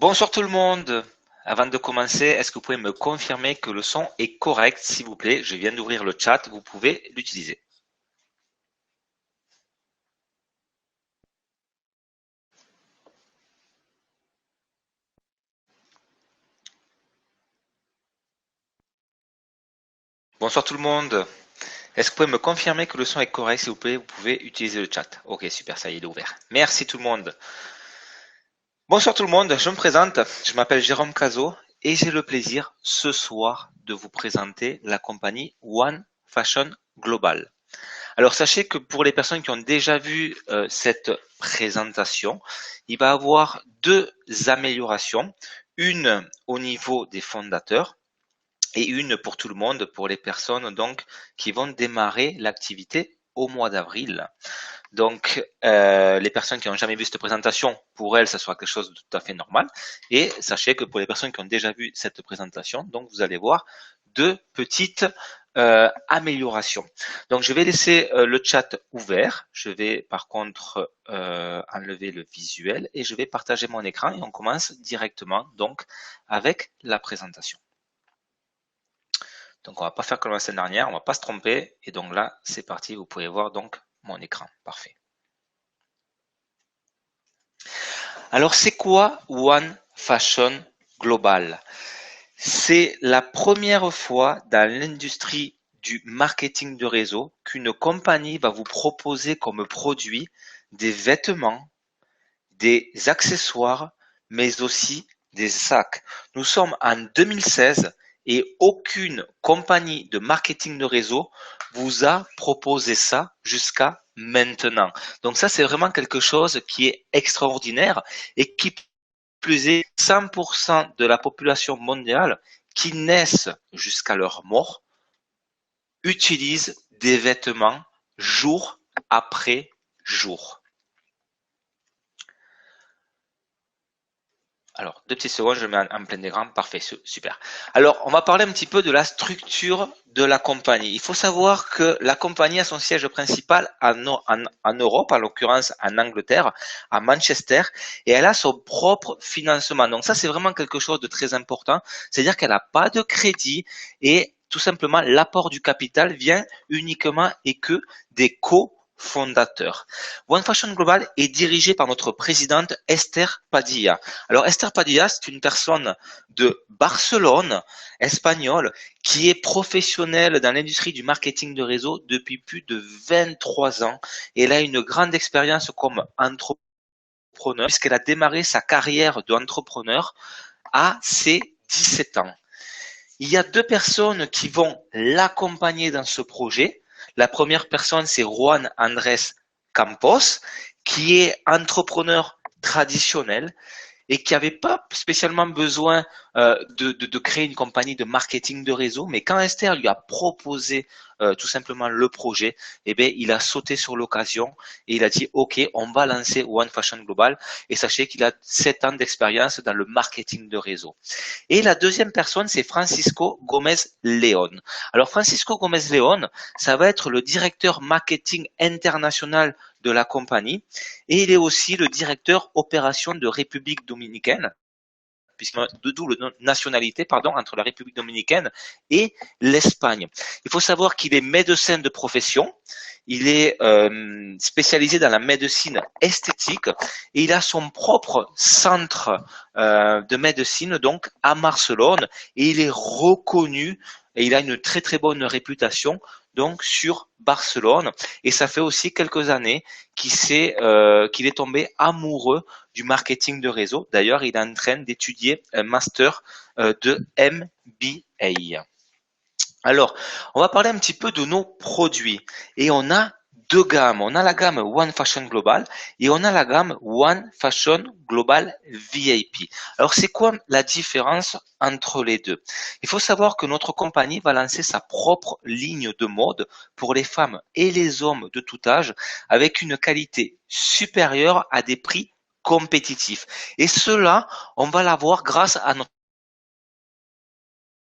Bonsoir tout le monde. Avant de commencer, est-ce que vous pouvez me confirmer que le son est correct, s'il vous plaît? Je viens d'ouvrir le chat, vous pouvez l'utiliser. Bonsoir tout le monde. Est-ce que vous pouvez me confirmer que le son est correct, s'il vous plaît? Vous pouvez utiliser le chat. Ok, super, ça y est, il est ouvert. Merci tout le monde. Bonsoir tout le monde, je me présente. Je m'appelle Jérôme Cazot et j'ai le plaisir ce soir de vous présenter la compagnie One Fashion Global. Alors sachez que pour les personnes qui ont déjà vu cette présentation, il va y avoir deux améliorations, une au niveau des fondateurs et une pour tout le monde, pour les personnes donc qui vont démarrer l'activité au mois d'avril. Donc, les personnes qui n'ont jamais vu cette présentation, pour elles, ça sera quelque chose de tout à fait normal. Et sachez que pour les personnes qui ont déjà vu cette présentation, donc vous allez voir deux petites améliorations. Donc, je vais laisser le chat ouvert. Je vais par contre enlever le visuel et je vais partager mon écran et on commence directement donc avec la présentation. Donc, on va pas faire comme la semaine dernière, on va pas se tromper. Et donc là, c'est parti. Vous pouvez voir donc mon écran. Parfait. Alors, c'est quoi One Fashion Global? C'est la première fois dans l'industrie du marketing de réseau qu'une compagnie va vous proposer comme produit des vêtements, des accessoires, mais aussi des sacs. Nous sommes en 2016 et aucune compagnie de marketing de réseau vous a proposé ça jusqu'à maintenant. Donc ça, c'est vraiment quelque chose qui est extraordinaire et qui plus est 100% de la population mondiale qui naissent jusqu'à leur mort utilisent des vêtements jour après jour. Alors, 2 petites secondes, je mets en plein écran. Parfait, super. Alors, on va parler un petit peu de la structure de la compagnie. Il faut savoir que la compagnie a son siège principal en Europe, en l'occurrence en Angleterre, à Manchester, et elle a son propre financement. Donc ça, c'est vraiment quelque chose de très important. C'est-à-dire qu'elle n'a pas de crédit et tout simplement, l'apport du capital vient uniquement et que des cofondateurs. One Fashion Global est dirigé par notre présidente Esther Padilla. Alors Esther Padilla, c'est une personne de Barcelone, espagnole, qui est professionnelle dans l'industrie du marketing de réseau depuis plus de 23 ans. Et elle a une grande expérience comme entrepreneur, puisqu'elle a démarré sa carrière d'entrepreneur à ses 17 ans. Il y a deux personnes qui vont l'accompagner dans ce projet. La première personne, c'est Juan Andrés Campos, qui est entrepreneur traditionnel et qui n'avait pas spécialement besoin de créer une compagnie de marketing de réseau, mais quand Esther lui a proposé tout simplement le projet, eh bien, il a sauté sur l'occasion et il a dit OK, on va lancer One Fashion Global. Et sachez qu'il a 7 ans d'expérience dans le marketing de réseau. Et la deuxième personne, c'est Francisco Gomez León. Alors Francisco Gomez León, ça va être le directeur marketing international de la compagnie et il est aussi le directeur opération de République dominicaine, puisque de double nationalité, pardon, entre la République dominicaine et l'Espagne. Il faut savoir qu'il est médecin de profession, il est spécialisé dans la médecine esthétique et il a son propre centre de médecine donc à Barcelone et il est reconnu et il a une très très bonne réputation donc sur Barcelone et ça fait aussi quelques années qu'il est tombé amoureux du marketing de réseau. D'ailleurs, il est en train d'étudier un master de MBA. Alors, on va parler un petit peu de nos produits. Et on a deux gammes. On a la gamme One Fashion Global et on a la gamme One Fashion Global VIP. Alors, c'est quoi la différence entre les deux? Il faut savoir que notre compagnie va lancer sa propre ligne de mode pour les femmes et les hommes de tout âge avec une qualité supérieure à des prix compétitifs. Et cela, on va l'avoir grâce à notre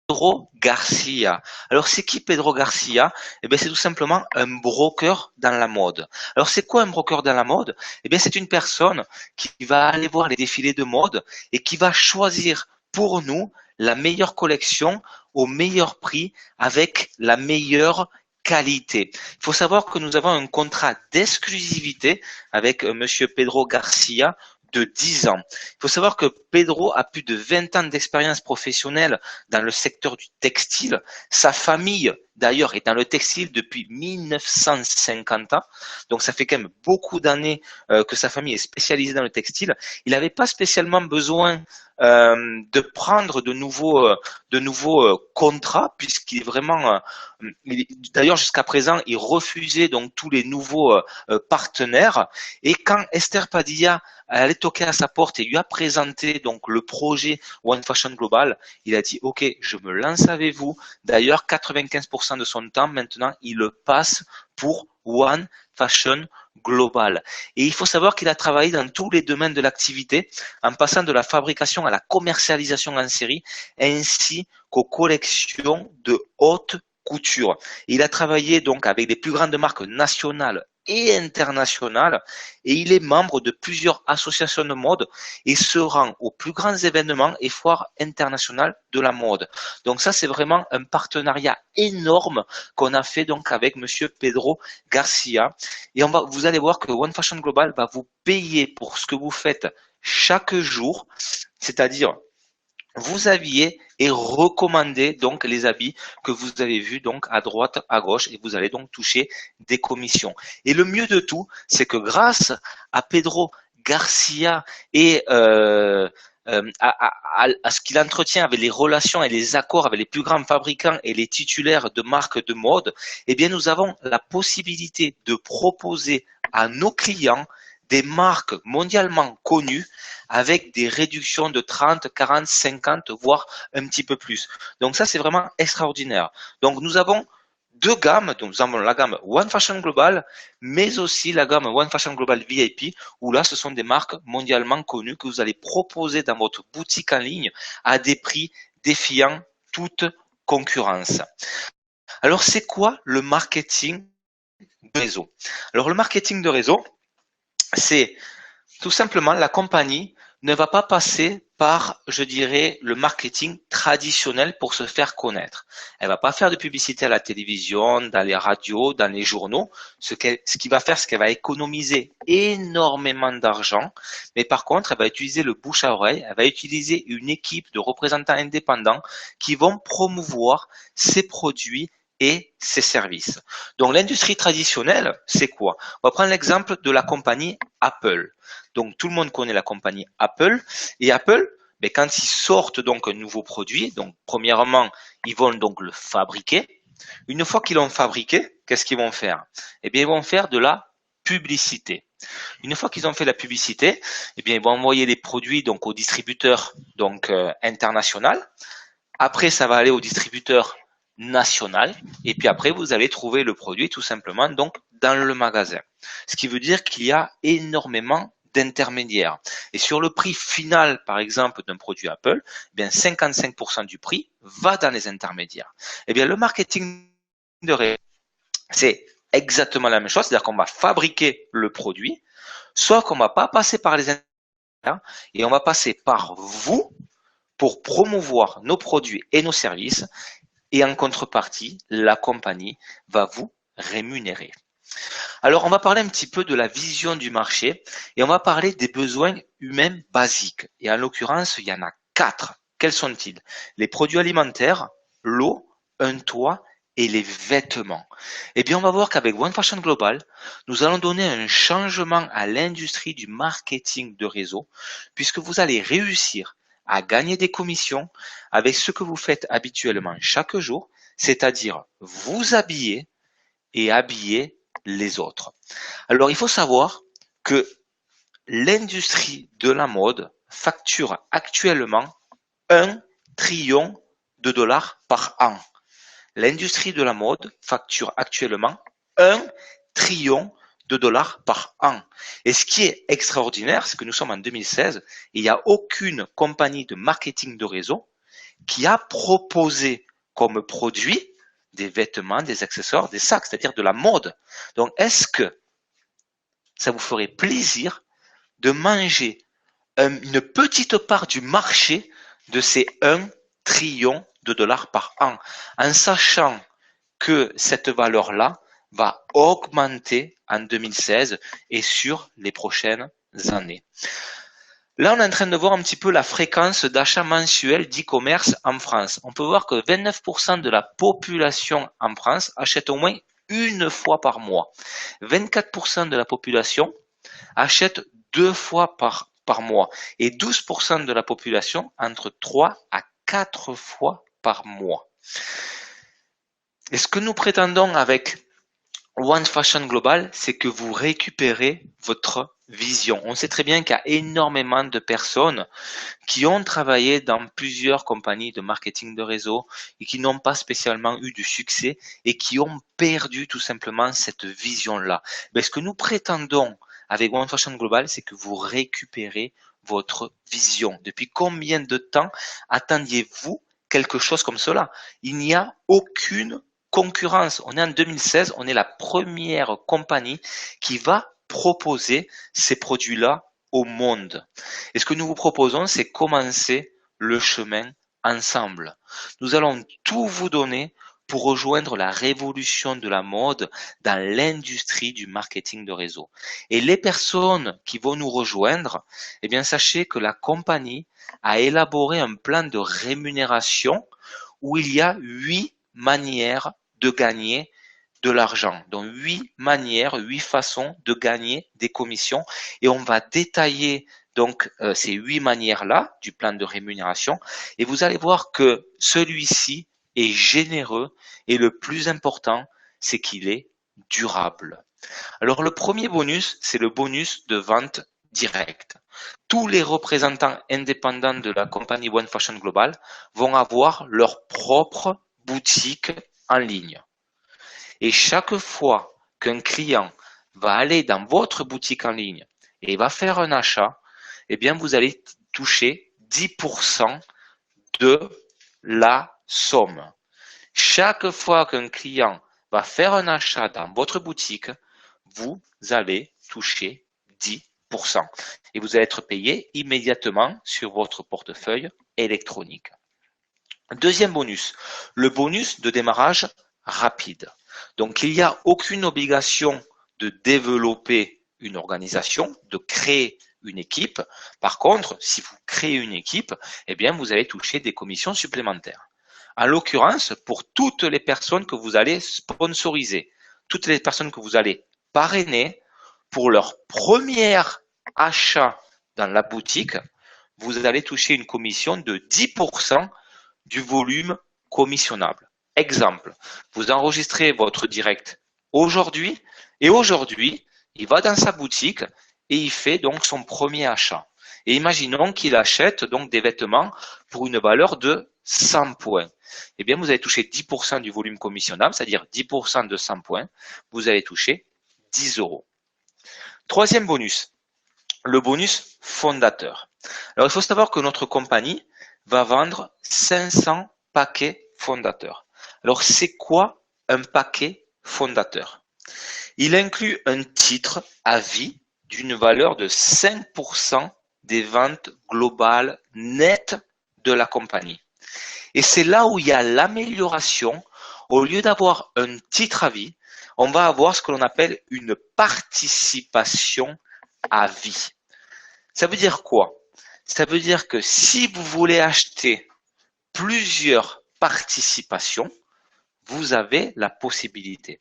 Pedro Garcia. Alors, c'est qui Pedro Garcia? Eh bien, c'est tout simplement un broker dans la mode. Alors, c'est quoi un broker dans la mode? Eh bien, c'est une personne qui va aller voir les défilés de mode et qui va choisir pour nous la meilleure collection au meilleur prix avec la meilleure qualité. Il faut savoir que nous avons un contrat d'exclusivité avec Monsieur Pedro Garcia de 10 ans. Il faut savoir que Pedro a plus de 20 ans d'expérience professionnelle dans le secteur du textile. Sa famille, d'ailleurs, est dans le textile depuis 1950 ans. Donc, ça fait quand même beaucoup d'années que sa famille est spécialisée dans le textile. Il n'avait pas spécialement besoin de prendre de nouveaux contrats, puisqu'il est vraiment, d'ailleurs jusqu'à présent, il refusait donc tous les nouveaux partenaires. Et quand Esther Padilla allait toquer à sa porte et lui a présenté donc le projet One Fashion Global, il a dit OK, je me lance avec vous. D'ailleurs, 95% de son temps maintenant, il le passe pour One Fashion Global. Et il faut savoir qu'il a travaillé dans tous les domaines de l'activité, en passant de la fabrication à la commercialisation en série, ainsi qu'aux collections de haute couture. Il a travaillé donc avec les plus grandes marques nationales et internationales et il est membre de plusieurs associations de mode et se rend aux plus grands événements et foires internationales de la mode. Donc ça, c'est vraiment un partenariat énorme qu'on a fait donc avec Monsieur Pedro Garcia. Et vous allez voir que One Fashion Global va vous payer pour ce que vous faites chaque jour, c'est-à-dire vous habiller et recommander donc les habits que vous avez vus donc à droite, à gauche et vous allez donc toucher des commissions. Et le mieux de tout, c'est que grâce à Pedro Garcia et à ce qu'il entretient avec les relations et les accords avec les plus grands fabricants et les titulaires de marques de mode, eh bien nous avons la possibilité de proposer à nos clients des marques mondialement connues avec des réductions de 30, 40, 50, voire un petit peu plus. Donc ça, c'est vraiment extraordinaire. Donc nous avons deux gammes, donc nous avons la gamme One Fashion Global, mais aussi la gamme One Fashion Global VIP, où là, ce sont des marques mondialement connues que vous allez proposer dans votre boutique en ligne à des prix défiant toute concurrence. Alors, c'est quoi le marketing de réseau? Alors, le marketing de réseau, c'est tout simplement la compagnie ne va pas passer par, je dirais, le marketing traditionnel pour se faire connaître. Elle va pas faire de publicité à la télévision, dans les radios, dans les journaux. Ce qui va faire, c'est qu'elle va économiser énormément d'argent, mais par contre, elle va utiliser le bouche à oreille, elle va utiliser une équipe de représentants indépendants qui vont promouvoir ses produits et ses services. Donc l'industrie traditionnelle, c'est quoi? On va prendre l'exemple de la compagnie Apple. Donc tout le monde connaît la compagnie Apple et Apple, mais quand ils sortent donc un nouveau produit, donc premièrement, ils vont donc le fabriquer. Une fois qu'ils l'ont fabriqué, qu'est-ce qu'ils vont faire? Eh bien, ils vont faire de la publicité. Une fois qu'ils ont fait la publicité, eh bien, ils vont envoyer les produits donc au distributeur donc international. Après, ça va aller au distributeur national et puis après vous allez trouver le produit tout simplement donc dans le magasin. Ce qui veut dire qu'il y a énormément d'intermédiaires. Et sur le prix final, par exemple, d'un produit Apple, eh bien 55% du prix va dans les intermédiaires. Eh bien le marketing de réseau, c'est exactement la même chose, c'est-à-dire qu'on va fabriquer le produit, sauf qu'on ne va pas passer par les intermédiaires et on va passer par vous pour promouvoir nos produits et nos services et en contrepartie, la compagnie va vous rémunérer. Alors, on va parler un petit peu de la vision du marché et on va parler des besoins humains basiques. Et en l'occurrence, il y en a 4. Quels sont-ils? Les produits alimentaires, l'eau, un toit et les vêtements. Eh bien, on va voir qu'avec One Fashion Global, nous allons donner un changement à l'industrie du marketing de réseau puisque vous allez réussir à gagner des commissions avec ce que vous faites habituellement chaque jour, c'est-à-dire vous habiller et habiller les autres. Alors, il faut savoir que l'industrie de la mode facture actuellement 1 trillion de dollars par an. L'industrie de la mode facture actuellement 1 trillion de dollars par an. Et ce qui est extraordinaire, c'est que nous sommes en 2016 et il n'y a aucune compagnie de marketing de réseau qui a proposé comme produit des vêtements, des accessoires, des sacs, c'est-à-dire de la mode. Donc, est-ce que ça vous ferait plaisir de manger une petite part du marché de ces 1 trillion de dollars par an, en sachant que cette valeur-là va augmenter en 2016 et sur les prochaines années. Là, on est en train de voir un petit peu la fréquence d'achat mensuel d'e-commerce en France. On peut voir que 29% de la population en France achète au moins une fois par mois. 24% de la population achète 2 fois par mois et 12% de la population entre 3 à 4 fois par mois. Et ce que nous prétendons avec One Fashion Global, c'est que vous récupérez votre vision. On sait très bien qu'il y a énormément de personnes qui ont travaillé dans plusieurs compagnies de marketing de réseau et qui n'ont pas spécialement eu du succès et qui ont perdu tout simplement cette vision-là. Mais ce que nous prétendons avec One Fashion Global, c'est que vous récupérez votre vision. Depuis combien de temps attendiez-vous quelque chose comme cela? Il n'y a aucune concurrence. On est en 2016, on est la première compagnie qui va proposer ces produits-là au monde. Et ce que nous vous proposons, c'est commencer le chemin ensemble. Nous allons tout vous donner pour rejoindre la révolution de la mode dans l'industrie du marketing de réseau. Et les personnes qui vont nous rejoindre, eh bien, sachez que la compagnie a élaboré un plan de rémunération où il y a 8 manières de gagner de l'argent. Donc 8 manières, 8 façons de gagner des commissions et on va détailler donc ces 8 manières-là du plan de rémunération et vous allez voir que celui-ci est généreux et le plus important, c'est qu'il est durable. Alors le premier bonus, c'est le bonus de vente directe. Tous les représentants indépendants de la compagnie One Fashion Global vont avoir leur propre boutique en ligne. Et chaque fois qu'un client va aller dans votre boutique en ligne et va faire un achat, eh bien, vous allez toucher 10% de la somme. Chaque fois qu'un client va faire un achat dans votre boutique, vous allez toucher 10%. Et vous allez être payé immédiatement sur votre portefeuille électronique. Deuxième bonus, le bonus de démarrage rapide. Donc, il n'y a aucune obligation de développer une organisation, de créer une équipe. Par contre, si vous créez une équipe, eh bien, vous allez toucher des commissions supplémentaires. En l'occurrence, pour toutes les personnes que vous allez sponsoriser, toutes les personnes que vous allez parrainer, pour leur premier achat dans la boutique, vous allez toucher une commission de 10% du volume commissionnable. Exemple, vous enregistrez votre direct aujourd'hui et aujourd'hui, il va dans sa boutique et il fait donc son premier achat. Et imaginons qu'il achète donc des vêtements pour une valeur de 100 points. Eh bien, vous allez toucher 10% du volume commissionnable, c'est-à-dire 10% de 100 points. Vous allez toucher 10 euros. Troisième bonus, le bonus fondateur. Alors, il faut savoir que notre compagnie va vendre 500 paquets fondateurs. Alors, c'est quoi un paquet fondateur? Il inclut un titre à vie d'une valeur de 5% des ventes globales nettes de la compagnie. Et c'est là où il y a l'amélioration. Au lieu d'avoir un titre à vie, on va avoir ce que l'on appelle une participation à vie. Ça veut dire quoi? Ça veut dire que si vous voulez acheter plusieurs participations, vous avez la possibilité.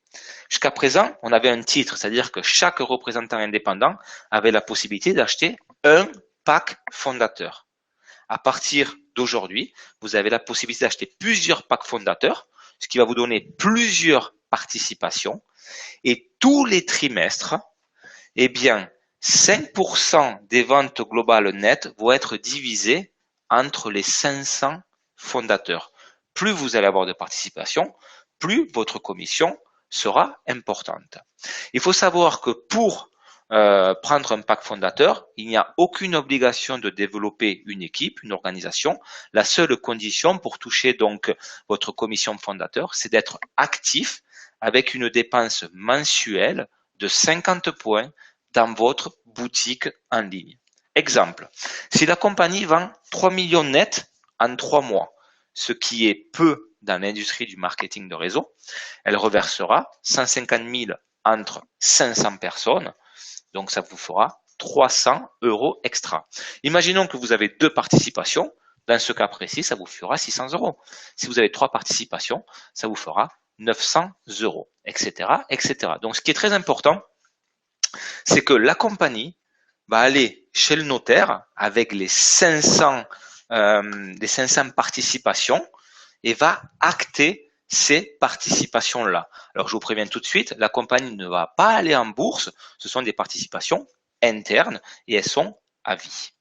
Jusqu'à présent, on avait un titre, c'est-à-dire que chaque représentant indépendant avait la possibilité d'acheter un pack fondateur. À partir d'aujourd'hui, vous avez la possibilité d'acheter plusieurs packs fondateurs, ce qui va vous donner plusieurs participations. Et tous les trimestres, eh bien, 5% des ventes globales nettes vont être divisées entre les 500 fondateurs. Plus vous allez avoir de participation, plus votre commission sera importante. Il faut savoir que pour prendre un pack fondateur, il n'y a aucune obligation de développer une équipe, une organisation. La seule condition pour toucher donc votre commission fondateur, c'est d'être actif avec une dépense mensuelle de 50 points dans votre boutique en ligne. Exemple, si la compagnie vend 3 millions net en 3 mois, ce qui est peu dans l'industrie du marketing de réseau, elle reversera 150 000 entre 500 personnes. Donc, ça vous fera 300 € extra. Imaginons que vous avez 2 participations. Dans ce cas précis, ça vous fera 600 €. Si vous avez 3 participations, ça vous fera 900 €, etc., etc. Donc, ce qui est très important, c'est que la compagnie va aller chez le notaire avec les 500 participations et va acter ces participations-là. Alors, je vous préviens tout de suite, la compagnie ne va pas aller en bourse. Ce sont des participations internes et elles sont à vie.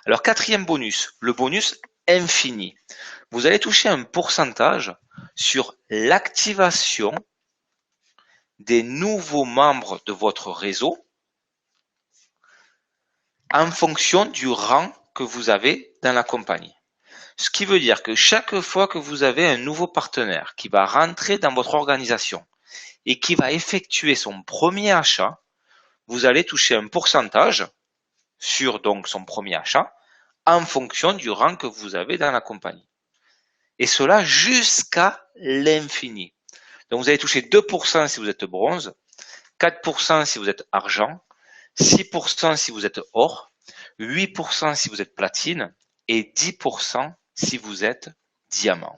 Alors, quatrième bonus, le bonus infini. Vous allez toucher un pourcentage sur l'activation des nouveaux membres de votre réseau en fonction du rang que vous avez dans la compagnie. Ce qui veut dire que chaque fois que vous avez un nouveau partenaire qui va rentrer dans votre organisation et qui va effectuer son premier achat, vous allez toucher un pourcentage sur donc son premier achat en fonction du rang que vous avez dans la compagnie. Et cela jusqu'à l'infini. Donc vous allez toucher 2% si vous êtes bronze, 4% si vous êtes argent, 6% si vous êtes or, 8% si vous êtes platine et 10% si vous êtes diamant.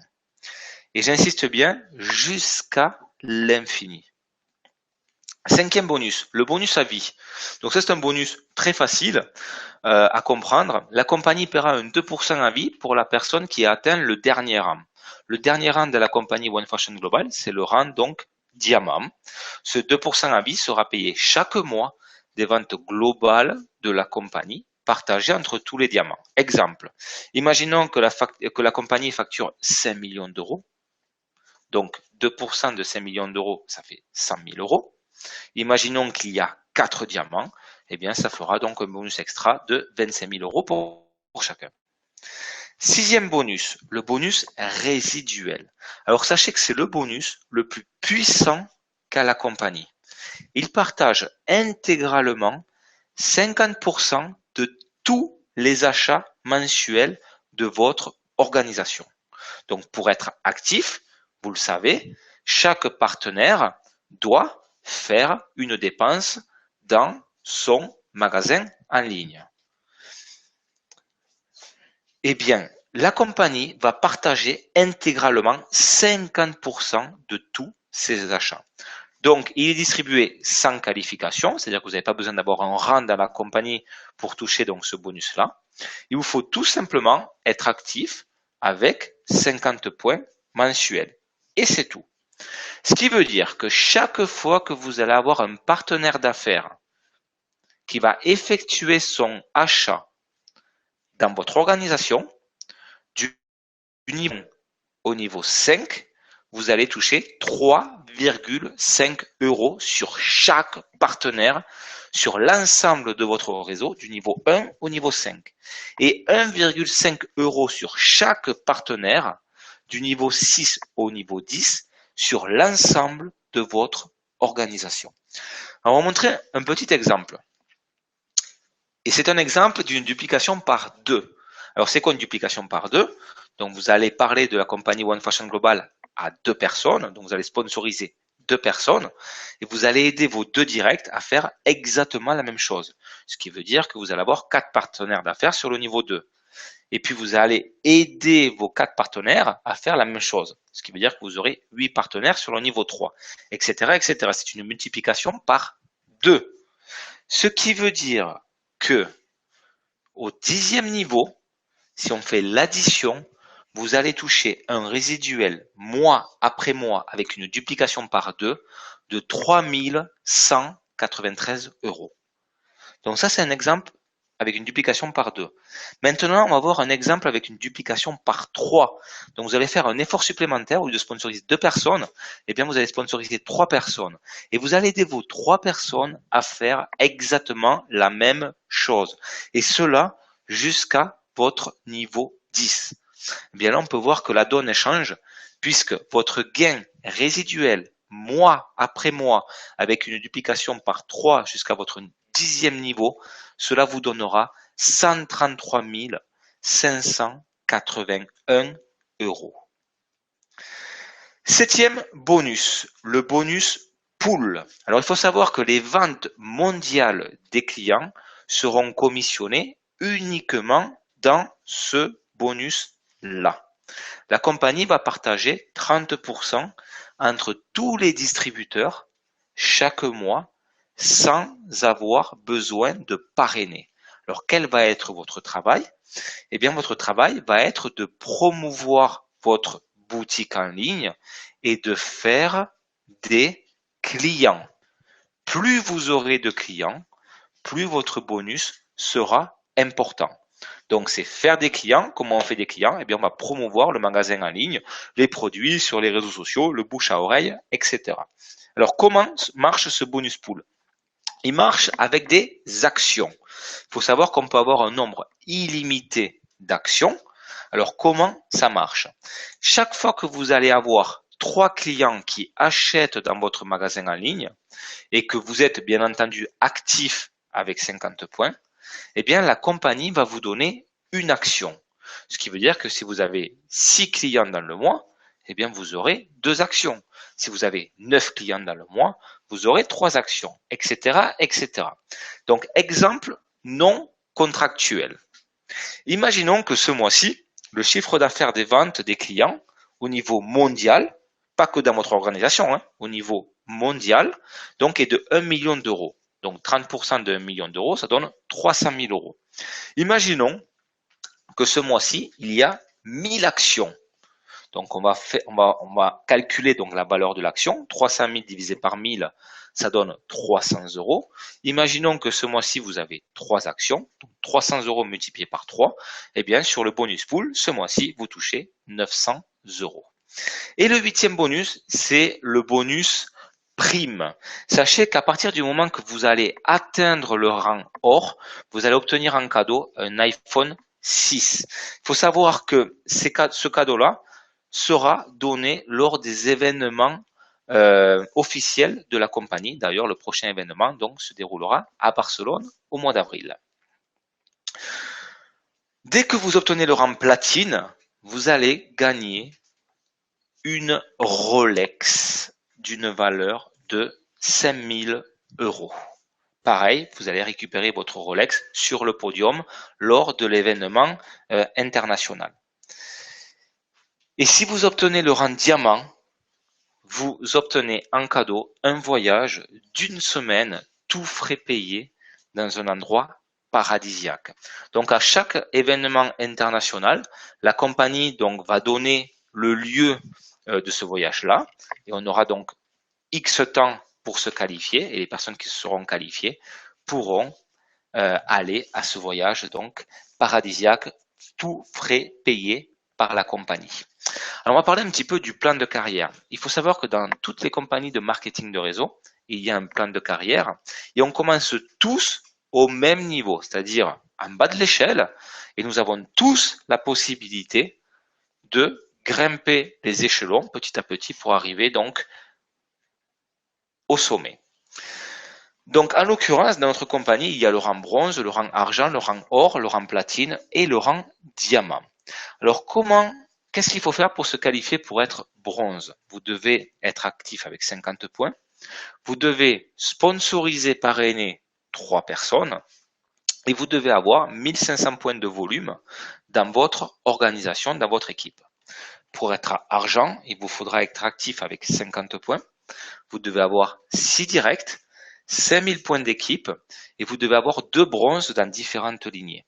Et j'insiste bien, jusqu'à l'infini. Cinquième bonus, le bonus à vie. Donc ça, c'est un bonus très facile à comprendre. La compagnie paiera un 2% à vie pour la personne qui a atteint le dernier rang. Le dernier rang de la compagnie One Fashion Global, c'est le rang donc diamant. Ce 2% à vie sera payé chaque mois des ventes globales de la compagnie partagées entre tous les diamants. Exemple, imaginons que la compagnie facture 5 millions d'euros. Donc 2% de 5 millions d'euros, ça fait 100 000 €. Imaginons qu'il y a 4 diamants, eh bien ça fera donc un bonus extra de 25 000 € pour chacun. Sixième bonus, le bonus résiduel. Alors sachez que c'est le bonus le plus puissant qu'a la compagnie. Il partage intégralement 50% de tous les achats mensuels de votre organisation. Donc pour être actif, vous le savez, chaque partenaire doit faire une dépense dans son magasin en ligne. Eh bien, la compagnie va partager intégralement 50% de tous ses achats. Donc, il est distribué sans qualification, c'est-à-dire que vous n'avez pas besoin d'avoir un rang dans la compagnie pour toucher donc ce bonus-là. Il vous faut tout simplement être actif avec 50 points mensuels. Et c'est tout. Ce qui veut dire que chaque fois que vous allez avoir un partenaire d'affaires qui va effectuer son achat dans votre organisation, du niveau au niveau 5, vous allez toucher 3,5 € sur chaque partenaire sur l'ensemble de votre réseau du niveau 1 au niveau 5 et 1,5 € sur chaque partenaire du niveau 6 au niveau 10 sur l'ensemble de votre organisation. Alors, on va montrer un petit exemple. Et c'est un exemple d'une duplication par 2. Alors, c'est quoi une duplication par 2? Donc, vous allez parler de la compagnie One Fashion Global à 2 personnes. Donc, vous allez sponsoriser 2 personnes et vous allez aider vos 2 directs à faire exactement la même chose. Ce qui veut dire que vous allez avoir 4 partenaires d'affaires sur le niveau 2. Et puis, vous allez aider vos 4 partenaires à faire la même chose. Ce qui veut dire que vous aurez 8 partenaires sur le niveau 3, etc., etc. C'est une multiplication par 2. Ce qui veut dire que au 10e niveau, si on fait l'addition, vous allez toucher un résiduel mois après mois avec une duplication par 2 de 3 193 €. Donc ça, c'est un exemple avec une duplication par 2. Maintenant, on va voir un exemple avec une duplication par 3. Donc, vous allez faire un effort supplémentaire. Au lieu de sponsoriser 2 personnes, eh bien, vous allez sponsoriser 3 personnes. Et vous allez aider vos 3 personnes à faire exactement la même chose. Et cela jusqu'à votre niveau 10. Eh bien là, on peut voir que la donne change puisque votre gain résiduel mois après mois avec une duplication par 3 jusqu'à votre 10e niveau, cela vous donnera 133 581 euros. Septième bonus, le bonus pool. Alors il faut savoir que les ventes mondiales des clients seront commissionnées uniquement dans ce bonus-là. La compagnie va partager 30% entre tous les distributeurs chaque mois sans avoir besoin de parrainer. Alors, quel va être votre travail? Eh bien, votre travail va être de promouvoir votre boutique en ligne et de faire des clients. Plus vous aurez de clients, plus votre bonus sera important. Donc, c'est faire des clients. Comment on fait des clients? Eh bien, on va promouvoir le magasin en ligne, les produits sur les réseaux sociaux, le bouche à oreille, etc. Alors, comment marche ce bonus pool? Il marche avec des actions. Il faut savoir qu'on peut avoir un nombre illimité d'actions. Alors, comment ça marche? Chaque fois que vous allez avoir 3 clients qui achètent dans votre magasin en ligne et que vous êtes bien entendu actif avec 50 points, eh bien, la compagnie va vous donner une action. Ce qui veut dire que si vous avez 6 clients dans le mois, eh bien, vous aurez 2 actions. Si vous avez 9 clients dans le mois, vous aurez 3 actions, etc., etc. Donc, exemple non contractuel. Imaginons que ce mois-ci, le chiffre d'affaires des ventes des clients au niveau mondial, pas que dans votre organisation, au niveau mondial, donc est de 1 million d'euros. Donc 30% de 1 million d'euros, ça donne 300 000 euros. Imaginons que ce mois-ci, il y a 1000 actions. Donc on va calculer donc la valeur de l'action. 300 000 divisé par 1000, ça donne 300 euros. Imaginons que ce mois-ci, vous avez 3 actions. Donc 300 euros multiplié par 3. Eh bien, sur le bonus pool, ce mois-ci, vous touchez 900 euros. Et le 8e bonus, c'est le bonus prime. Sachez qu'à partir du moment que vous allez atteindre le rang or, vous allez obtenir en cadeau un iPhone 6. Il faut savoir que ce cadeau-là sera donné lors des événements officiels de la compagnie. D'ailleurs, le prochain événement donc se déroulera à Barcelone au mois d'avril. Dès que vous obtenez le rang platine, vous allez gagner une Rolex d'une valeur de 5000 euros. Pareil, vous allez récupérer votre Rolex sur le podium lors de l'événement international. Et si vous obtenez le rang diamant, vous obtenez en cadeau un voyage d'1 semaine, tout frais payé, dans un endroit paradisiaque. Donc à chaque événement international, la compagnie donc va donner le lieu de ce voyage-là, et on aura donc X temps pour se qualifier, et les personnes qui seront qualifiées pourront aller à ce voyage donc paradisiaque, tout frais payé par la compagnie. Alors on va parler un petit peu du plan de carrière. Il faut savoir que dans toutes les compagnies de marketing de réseau, il y a un plan de carrière, et on commence tous au même niveau, c'est-à-dire en bas de l'échelle, et nous avons tous la possibilité de grimper les échelons petit à petit pour arriver donc au sommet. Donc en l'occurrence, dans notre compagnie, il y a le rang bronze, le rang argent, le rang or, le rang platine et le rang diamant. Alors qu'est-ce qu'il faut faire pour se qualifier pour être bronze? Vous devez être actif avec 50 points. Vous devez sponsoriser, parrainer 3 personnes et vous devez avoir 1500 points de volume dans votre organisation, dans votre équipe. Pour être argent, il vous faudra être actif avec 50 points. Vous devez avoir 6 directs, 5000 points d'équipe et vous devez avoir 2 bronzes dans différentes lignées.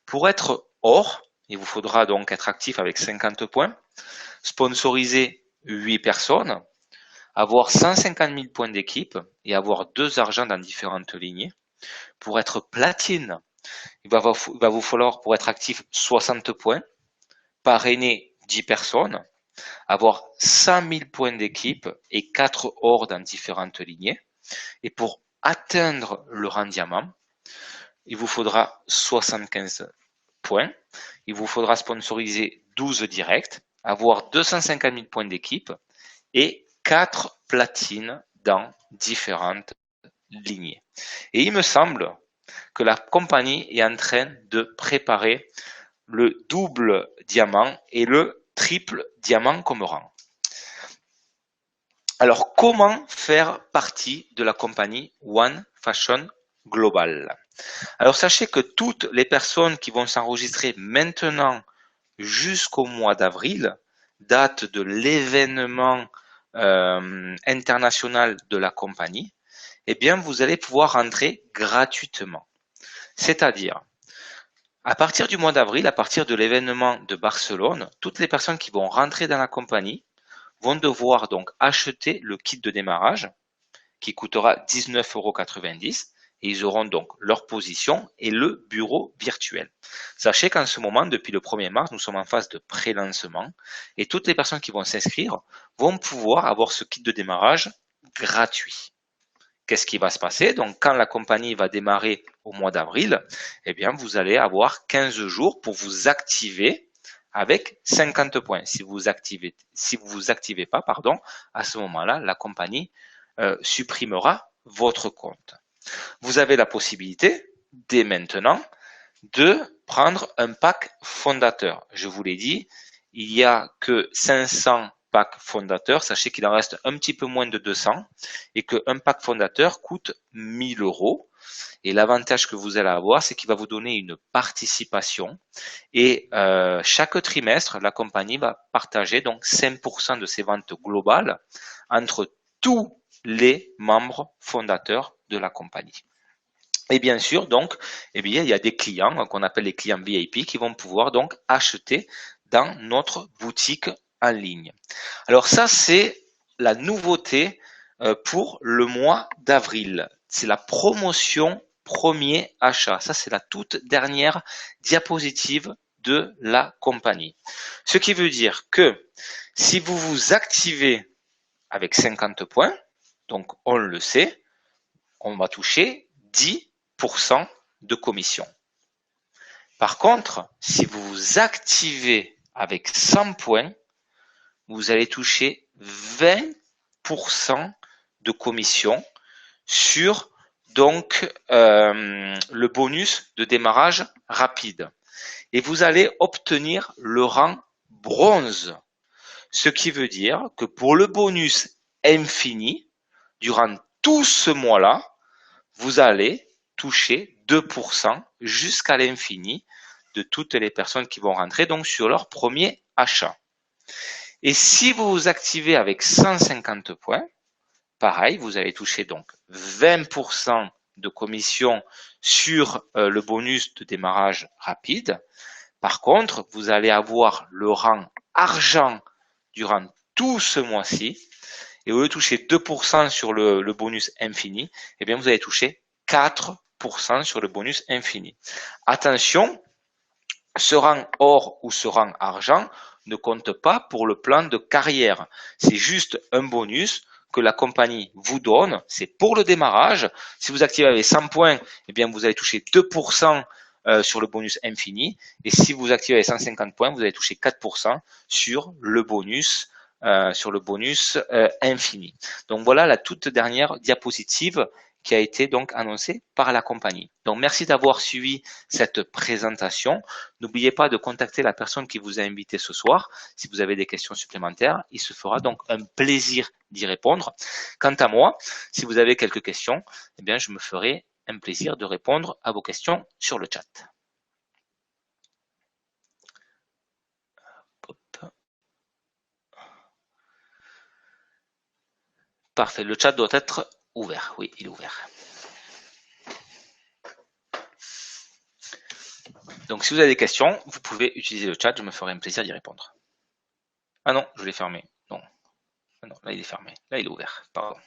Pour être or, il vous faudra donc être actif avec 50 points, sponsoriser 8 personnes, avoir 150 000 points d'équipe et avoir 2 argents dans différentes lignées. Pour être platine, Il va vous falloir, pour être actif, 60 points, parrainer 10 personnes, avoir 100 000 points d'équipe et 4 ors dans différentes lignées. Et pour atteindre le rang diamant, il vous faudra 75 points. Il vous faudra sponsoriser 12 directs, avoir 250 000 points d'équipe et 4 platines dans différentes lignées. Et il me semble que la compagnie est en train de préparer le double diamant et le triple diamant comme rang. Alors, comment faire partie de la compagnie One Fashion Global? Alors, sachez que toutes les personnes qui vont s'enregistrer maintenant jusqu'au mois d'avril, date de l'événement international de la compagnie, eh bien, vous allez pouvoir rentrer gratuitement. C'est-à-dire, à partir du mois d'avril, à partir de l'événement de Barcelone, toutes les personnes qui vont rentrer dans la compagnie vont devoir donc acheter le kit de démarrage qui coûtera 19,90 € et ils auront donc leur position et le bureau virtuel. Sachez qu'en ce moment, depuis le 1er mars, nous sommes en phase de pré-lancement et toutes les personnes qui vont s'inscrire vont pouvoir avoir ce kit de démarrage gratuit. Qu'est-ce qui va se passer? Donc, quand la compagnie va démarrer au mois d'avril, eh bien, vous allez avoir 15 jours pour vous activer avec 50 points. Si vous vous activez pas, pardon, à ce moment-là, la compagnie supprimera votre compte. Vous avez la possibilité, dès maintenant, de prendre un pack fondateur. Je vous l'ai dit, il n'y a que 500 packs fondateurs. Sachez qu'il en reste un petit peu moins de 200 et qu'un pack fondateur coûte 1000 €. Et l'avantage que vous allez avoir, c'est qu'il va vous donner une participation et chaque trimestre, la compagnie va partager donc 5% de ses ventes globales entre tous les membres fondateurs de la compagnie. Et bien sûr, donc, eh bien, il y a des clients qu'on appelle les clients VIP qui vont pouvoir donc acheter dans notre boutique en ligne. Alors ça, c'est la nouveauté pour le mois d'avril. C'est la promotion premier achat. Ça, c'est la toute dernière diapositive de la compagnie. Ce qui veut dire que si vous vous activez avec 50 points, donc on le sait, on va toucher 10% de commission. Par contre, si vous vous activez avec 100 points, vous allez toucher 20% de commission sur donc le bonus de démarrage rapide. Et vous allez obtenir le rang bronze. Ce qui veut dire que pour le bonus infini, durant tout ce mois-là, vous allez toucher 2% jusqu'à l'infini de toutes les personnes qui vont rentrer donc sur leur premier achat. Et si vous vous activez avec 150 points, pareil, vous allez toucher donc 20% de commission sur le bonus de démarrage rapide. Par contre, vous allez avoir le rang argent durant tout ce mois-ci. Et au lieu de toucher 2% sur le bonus infini, eh bien, vous allez toucher 4% sur le bonus infini. Attention, ce rang or ou ce rang argent ne compte pas pour le plan de carrière. C'est juste un bonus que la compagnie vous donne. C'est pour le démarrage. Si vous activez avec 100 points, eh bien, vous allez toucher 2% sur le bonus infini. Et si vous activez avec 150 points, vous allez toucher 4% sur le bonus infini. Donc voilà la toute dernière diapositive qui a été donc annoncée par la compagnie. Donc merci d'avoir suivi cette présentation. N'oubliez pas de contacter la personne qui vous a invité ce soir si vous avez des questions supplémentaires. Il se fera donc un plaisir d'y répondre. Quant à moi, si vous avez quelques questions, eh bien je me ferai un plaisir de répondre à vos questions sur le chat. Parfait, le chat doit être ouvert. Oui, il est ouvert. Donc, si vous avez des questions, vous pouvez utiliser le chat, je me ferai un plaisir d'y répondre. Ah non, je l'ai fermé. Non. Ah non, là il est fermé. Là il est ouvert. Pardon.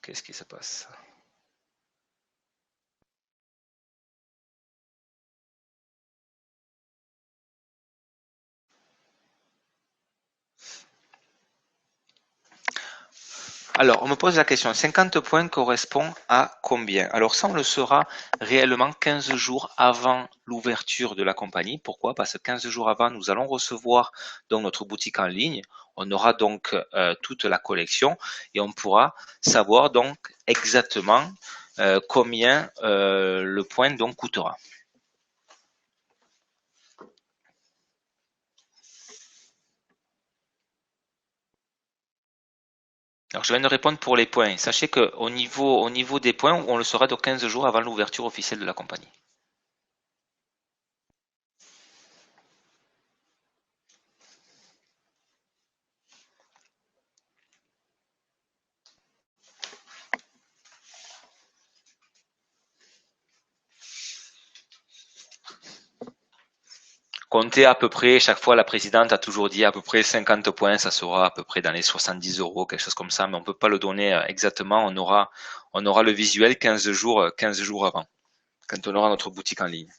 Qu'est-ce qui se passe? Alors, on me pose la question, 50 points correspond à combien? Alors ça, on le saura réellement 15 jours avant l'ouverture de la compagnie. Pourquoi? Parce que 15 jours avant, nous allons recevoir donc notre boutique en ligne. On aura donc toute la collection et on pourra savoir donc exactement combien le point donc coûtera. Alors, je viens de répondre pour les points. Sachez qu'au niveau des points, on le saura de 15 jours avant l'ouverture officielle de la compagnie. Comptez à peu près, chaque fois la présidente a toujours dit à peu près 50 points, ça sera à peu près dans les 70 euros, quelque chose comme ça, mais on peut pas le donner exactement, on aura le visuel 15 jours avant, quand on aura notre boutique en ligne.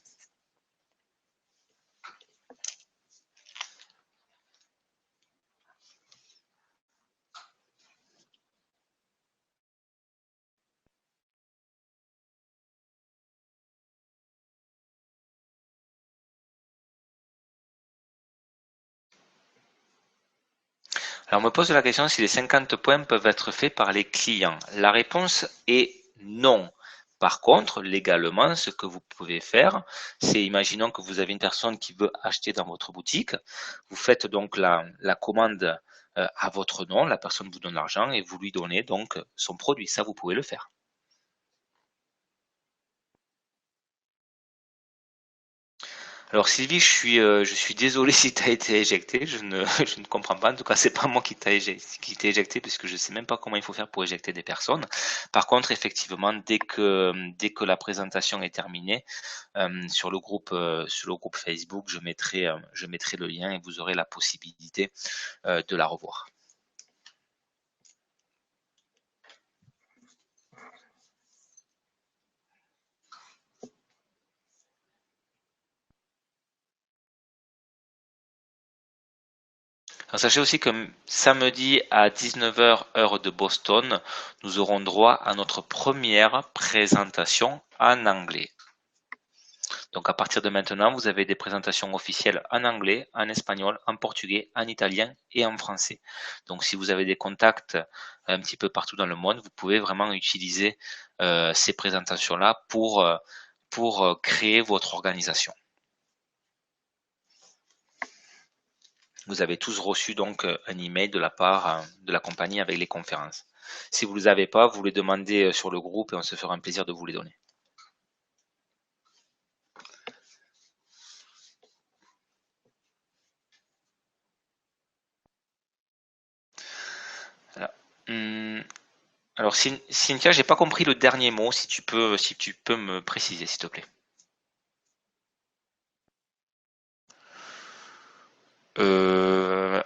Alors on me pose la question si les 50 points peuvent être faits par les clients. La réponse est non. Par contre, légalement, ce que vous pouvez faire, c'est imaginons que vous avez une personne qui veut acheter dans votre boutique. Vous faites donc la commande à votre nom, la personne vous donne l'argent et vous lui donnez donc son produit. Ça, vous pouvez le faire. Alors Sylvie, je suis désolé si tu as été éjecté, je ne comprends pas. En tout cas, c'est pas moi qui t'ai éjecté puisque je sais même pas comment il faut faire pour éjecter des personnes. Par contre, effectivement, dès que la présentation est terminée, sur le groupe Facebook, je mettrai le lien et vous aurez la possibilité de la revoir. Alors, sachez aussi que samedi à 19h heure de Boston, nous aurons droit à notre première présentation en anglais. Donc à partir de maintenant, vous avez des présentations officielles en anglais, en espagnol, en portugais, en italien et en français. Donc si vous avez des contacts un petit peu partout dans le monde, vous pouvez vraiment utiliser ces présentations-là pour créer votre organisation. Vous avez tous reçu donc un email de la part de la compagnie avec les conférences. Si vous ne les avez pas, vous les demandez sur le groupe et on se fera un plaisir de vous les donner. Voilà. Alors Cynthia, j'ai pas compris le dernier mot, si tu peux me préciser, s'il te plaît.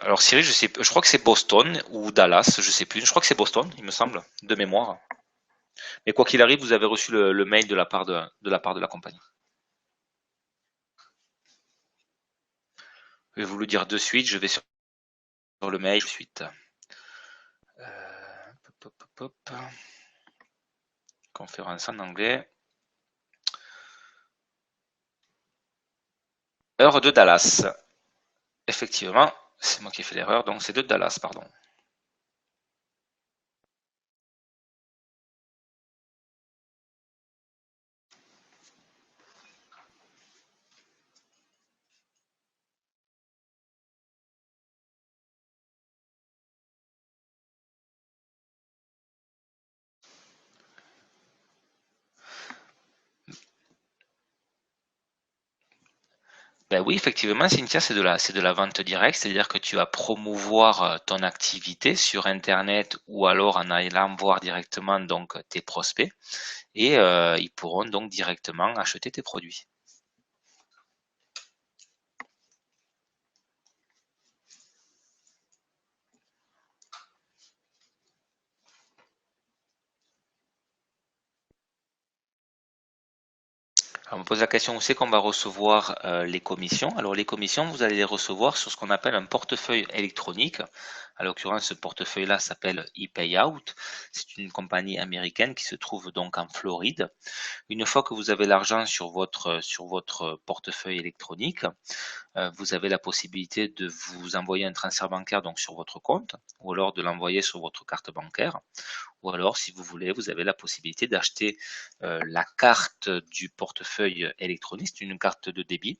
Alors Cyril, je crois que c'est Boston ou Dallas, je sais plus. Je crois que c'est Boston, il me semble, de mémoire. Mais quoi qu'il arrive, vous avez reçu le mail de la part de la compagnie. Je vais vous le dire de suite. Je vais sur le mail de suite. Hop, hop, hop, hop. Conférence en anglais. Heure de Dallas. Effectivement, c'est moi qui ai fait l'erreur, donc c'est de Dallas, pardon. Ben oui, effectivement, Cynthia, c'est de la vente directe, c'est-à-dire que tu vas promouvoir ton activité sur Internet ou alors en allant voir directement donc tes prospects et ils pourront donc directement acheter tes produits. On me pose la question où c'est qu'on va recevoir les commissions. Alors les commissions, vous allez les recevoir sur ce qu'on appelle un portefeuille électronique. À l'occurrence, ce portefeuille-là s'appelle ePayout. C'est une compagnie américaine qui se trouve donc en Floride. Une fois que vous avez l'argent sur votre portefeuille électronique, vous avez la possibilité de vous envoyer un transfert bancaire donc sur votre compte, ou alors de l'envoyer sur votre carte bancaire, ou alors si vous voulez, vous avez la possibilité d'acheter la carte du portefeuille électronique, c'est une carte de débit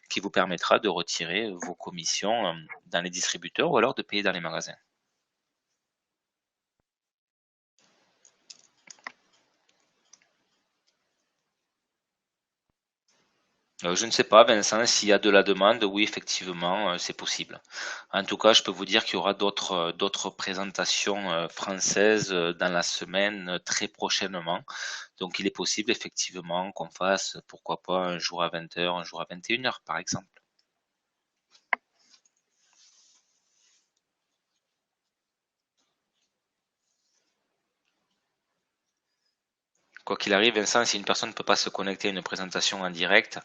qui vous permettra de retirer vos commissions dans les distributeurs ou alors de payer dans les magasins. Je ne sais pas, Vincent, s'il y a de la demande, oui, effectivement, c'est possible. En tout cas, je peux vous dire qu'il y aura d'autres présentations françaises dans la semaine très prochainement. Donc, il est possible effectivement qu'on fasse, pourquoi pas, un jour à 20 heures, un jour à 21 heures, par exemple. Quoi qu'il arrive, Vincent, si une personne ne peut pas se connecter à une présentation en direct,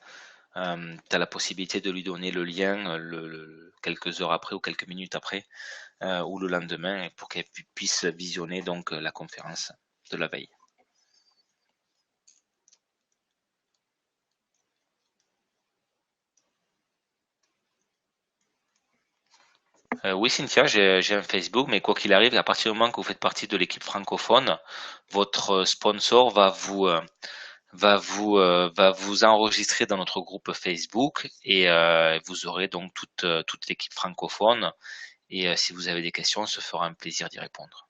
tu as la possibilité de lui donner le lien quelques heures après ou quelques minutes après ou le lendemain pour qu'elle puisse visionner donc la conférence de la veille. Oui, Cynthia, j'ai un Facebook, mais quoi qu'il arrive, à partir du moment que vous faites partie de l'équipe francophone, votre sponsor va vous enregistrer dans notre groupe Facebook et vous aurez donc toute l'équipe francophone. Et si vous avez des questions, on se fera un plaisir d'y répondre.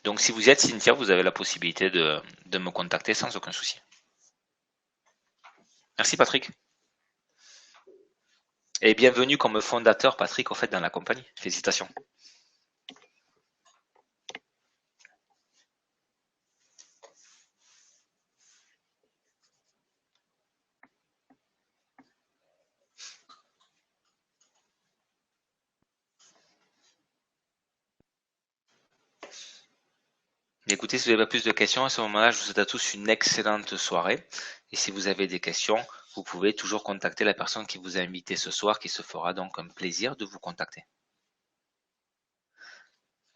Donc si vous y êtes Cynthia, vous avez la possibilité de me contacter sans aucun souci. Merci Patrick. Et bienvenue comme fondateur Patrick au fait dans la compagnie. Félicitations. Écoutez, si vous n'avez pas plus de questions, à ce moment-là, je vous souhaite à tous une excellente soirée. Et si vous avez des questions, vous pouvez toujours contacter la personne qui vous a invité ce soir, qui se fera donc un plaisir de vous contacter.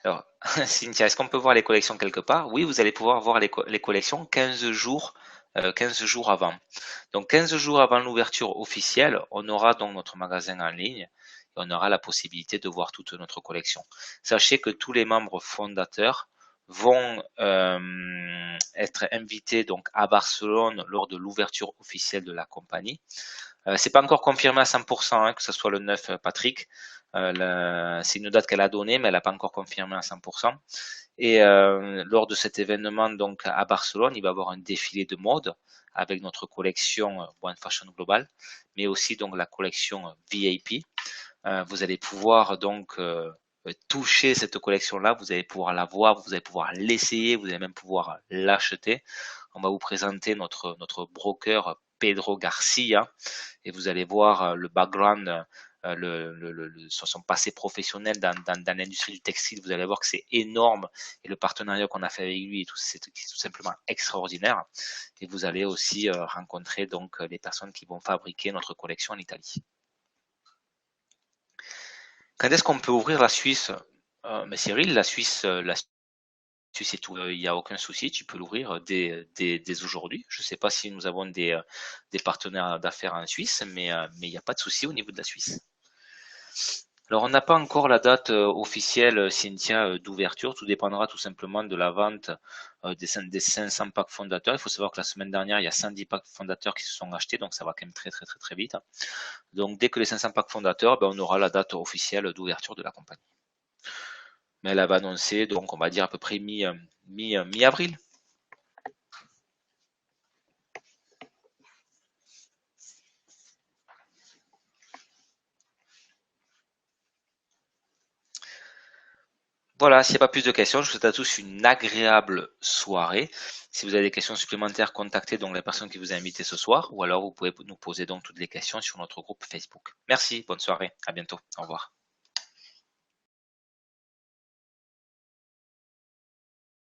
Alors, Cynthia, est-ce qu'on peut voir les collections quelque part? Oui, vous allez pouvoir voir les collections 15 jours avant. Donc, 15 jours avant l'ouverture officielle, on aura donc notre magasin en ligne et on aura la possibilité de voir toute notre collection. Sachez que tous les membres fondateurs vont être invités donc à Barcelone lors de l'ouverture officielle de la compagnie. C'est pas encore confirmé à 100%, hein, que ce soit le 9 Patrick. C'est une date qu'elle a donnée, mais elle n'a pas encore confirmé à 100%. Et lors de cet événement donc à Barcelone, il va y avoir un défilé de mode avec notre collection One Fashion Global, mais aussi donc la collection VIP. Vous allez pouvoir donc toucher cette collection-là, vous allez pouvoir la voir, vous allez pouvoir l'essayer, vous allez même pouvoir l'acheter. On va vous présenter notre broker Pedro Garcia et vous allez voir le background, sur son passé professionnel dans l'industrie du textile. Vous allez voir que c'est énorme et le partenariat qu'on a fait avec lui, c'est tout simplement extraordinaire. Et vous allez aussi rencontrer donc les personnes qui vont fabriquer notre collection en Italie. Quand est-ce qu'on peut ouvrir la Suisse? Mais Cyril, la Suisse est tout, il n'y a aucun souci, tu peux l'ouvrir dès aujourd'hui. Je ne sais pas si nous avons des partenaires d'affaires en Suisse, mais il n'y a pas de souci au niveau de la Suisse. Alors, on n'a pas encore la date officielle, Cynthia, d'ouverture. Tout dépendra tout simplement de la vente des 500 packs fondateurs. Il faut savoir que la semaine dernière, il y a 110 packs fondateurs qui se sont achetés, donc ça va quand même très très très très vite. Donc, dès que les 500 packs fondateurs, ben, on aura la date officielle d'ouverture de la compagnie. Mais elle avait annoncé, donc on va dire à peu près mi-avril. Voilà, s'il n'y a pas plus de questions, je vous souhaite à tous une agréable soirée. Si vous avez des questions supplémentaires, contactez donc la personne qui vous a invité ce soir, ou alors vous pouvez nous poser donc toutes les questions sur notre groupe Facebook. Merci, bonne soirée, à bientôt, au revoir.